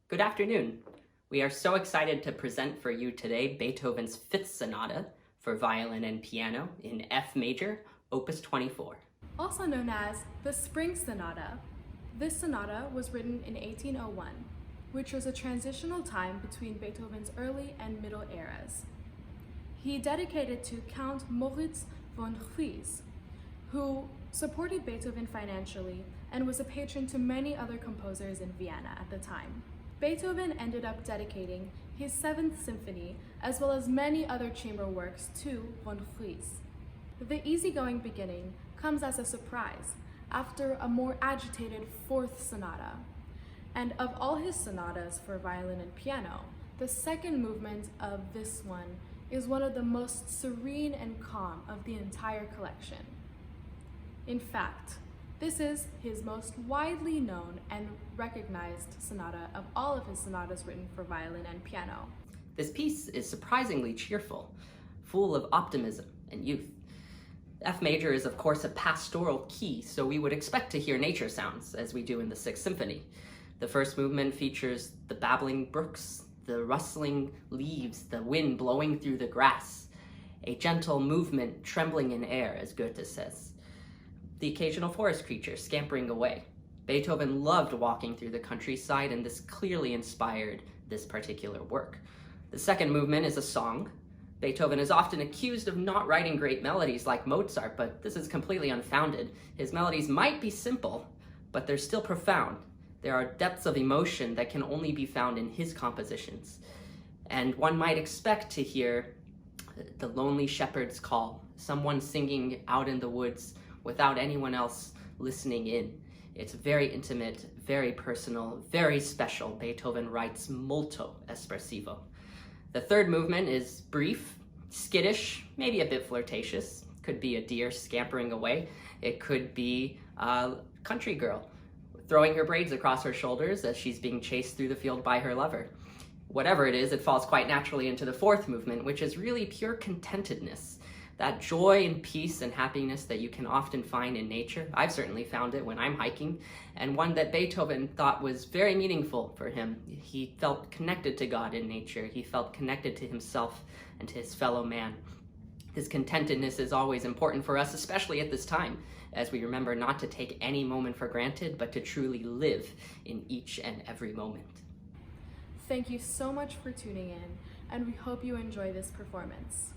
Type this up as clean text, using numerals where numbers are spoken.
Good afternoon. We are so excited to present for you today Beethoven's Fifth Sonata for violin and piano in F major, Opus 24. Also known as the Spring Sonata. This sonata was written in 1801, which was a transitional time between Beethoven's early and middle eras. He dedicated to Count Moritz von Huys, who supported Beethoven financially and was a patron to many other composers in Vienna at the time. Beethoven ended up dedicating his Seventh Symphony, as well as many other chamber works, to von Huys. The easygoing beginning comes as a surprise after a more agitated Fourth Sonata. And of all his sonatas for violin and piano, the second movement of this one is one of the most serene and calm of the entire collection. In fact, this is his most widely known and recognized sonata of all of his sonatas written for violin and piano. This piece is surprisingly cheerful, full of optimism and youth. F major is of course a pastoral key, so we would expect to hear nature sounds as we do in the Sixth Symphony. The first movement features the babbling brooks, the rustling leaves, the wind blowing through the grass, a gentle movement trembling in air, as Goethe says. The occasional forest creature scampering away. Beethoven loved walking through the countryside, and this clearly inspired this particular work. The second movement is a song. Beethoven is often accused of not writing great melodies like Mozart, but this is completely unfounded. His melodies might be simple, but they're still profound. There are depths of emotion that can only be found in his compositions. And one might expect to hear the lonely shepherd's call, someone singing out in the woods without anyone else listening in. It's very intimate, very personal, very special. Beethoven writes molto espressivo. The third movement is brief, skittish, maybe a bit flirtatious. Could be a deer scampering away. It could be a country girl throwing her braids across her shoulders as she's being chased through the field by her lover. Whatever it is, it falls quite naturally into the fourth movement, which is really pure contentedness. That joy and peace and happiness that you can often find in nature. I've certainly found it when I'm hiking, and one that Beethoven thought was very meaningful for him. He felt connected to God in nature. He felt connected to himself and to his fellow man. His contentedness is always important for us, especially at this time, as we remember not to take any moment for granted, but to truly live in each and every moment. Thank you so much for tuning in, and we hope you enjoy this performance.